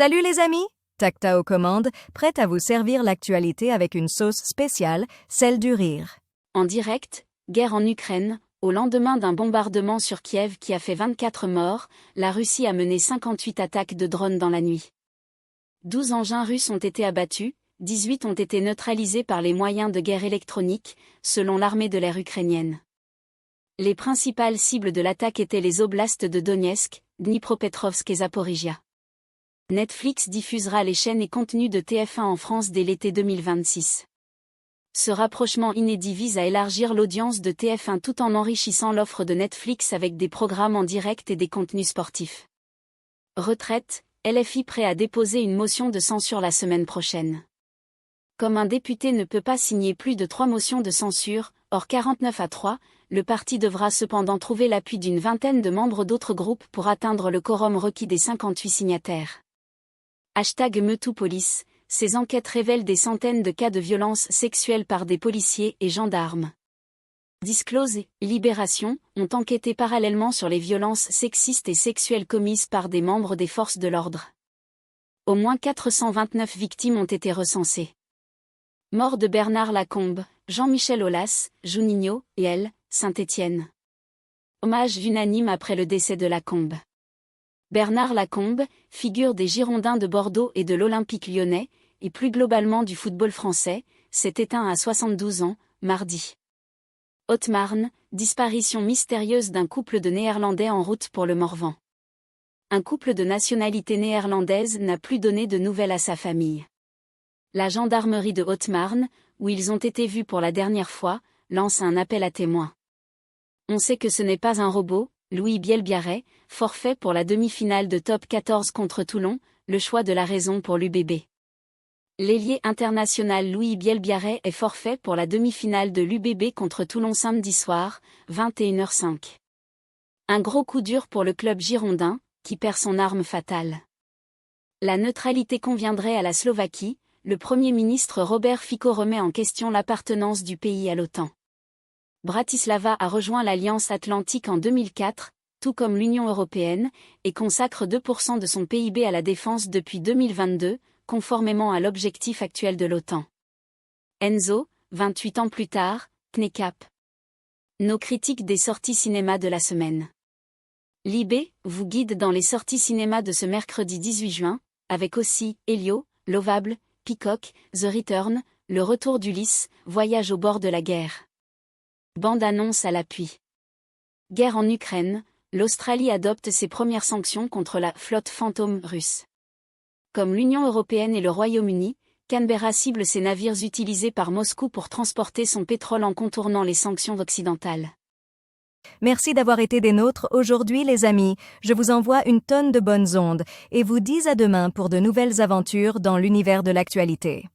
Salut les amis! Tacta aux commandes, prête à vous servir l'actualité avec une sauce spéciale, celle du rire. En direct, guerre en Ukraine, au lendemain d'un bombardement sur Kiev qui a fait 24 morts, la Russie a mené 58 attaques de drones dans la nuit. 12 engins russes ont été abattus, 18 ont été neutralisés par les moyens de guerre électroniques, selon l'armée de l'air ukrainienne. Les principales cibles de l'attaque étaient les oblasts de Donetsk, Dnipropetrovsk et Zaporijia. Netflix diffusera les chaînes et contenus de TF1 en France dès l'été 2026. Ce rapprochement inédit vise à élargir l'audience de TF1 tout en enrichissant l'offre de Netflix avec des programmes en direct et des contenus sportifs. Retraite, LFI prêt à déposer une motion de censure la semaine prochaine. Comme un député ne peut pas signer plus de 3 motions de censure, hors 49-3, le parti devra cependant trouver l'appui d'une vingtaine de membres d'autres groupes pour atteindre le quorum requis des 58 signataires. #MeTooPolice, ces enquêtes révèlent des centaines de cas de violences sexuelles par des policiers et gendarmes. Disclose et Libération ont enquêté parallèlement sur les violences sexistes et sexuelles commises par des membres des forces de l'ordre. Au moins 429 victimes ont été recensées. Mort de Bernard Lacombe, Jean-Michel Aulas, Juninho et elle, Saint-Étienne. Hommage unanime après le décès de Lacombe. Bernard Lacombe, figure des Girondins de Bordeaux et de l'Olympique lyonnais, et plus globalement du football français, s'est éteint à 72 ans, mardi. Haute-Marne, disparition mystérieuse d'un couple de Néerlandais en route pour le Morvan. Un couple de nationalité néerlandaise n'a plus donné de nouvelles à sa famille. La gendarmerie de Haute-Marne, où ils ont été vus pour la dernière fois, lance un appel à témoins. On sait que ce n'est pas un robot. Louis Bielbiarré, forfait pour la demi-finale de Top 14 contre Toulon, le choix de la raison pour l'UBB. L'ailier international Louis Bielbiarré est forfait pour la demi-finale de l'UBB contre Toulon samedi soir, 21h05. Un gros coup dur pour le club girondin, qui perd son arme fatale. La neutralité conviendrait à la Slovaquie, le Premier ministre Robert Fico remet en question l'appartenance du pays à l'OTAN. Bratislava a rejoint l'Alliance Atlantique en 2004, tout comme l'Union européenne, et consacre 2% de son PIB à la défense depuis 2022, conformément à l'objectif actuel de l'OTAN. Enzo, 28 ans plus tard, CNECAP. Nos critiques des sorties cinéma de la semaine. Libé vous guide dans les sorties cinéma de ce mercredi 18 juin, avec aussi Elio, Lovable, Peacock, The Return, Le Retour d'Ulysse, Voyage au bord de la guerre. Bande-annonce à l'appui. Guerre en Ukraine, l'Australie adopte ses premières sanctions contre la flotte fantôme russe. Comme l'Union européenne et le Royaume-Uni, Canberra cible ses navires utilisés par Moscou pour transporter son pétrole en contournant les sanctions occidentales. Merci d'avoir été des nôtres aujourd'hui les amis, je vous envoie une tonne de bonnes ondes et vous dis à demain pour de nouvelles aventures dans l'univers de l'actualité.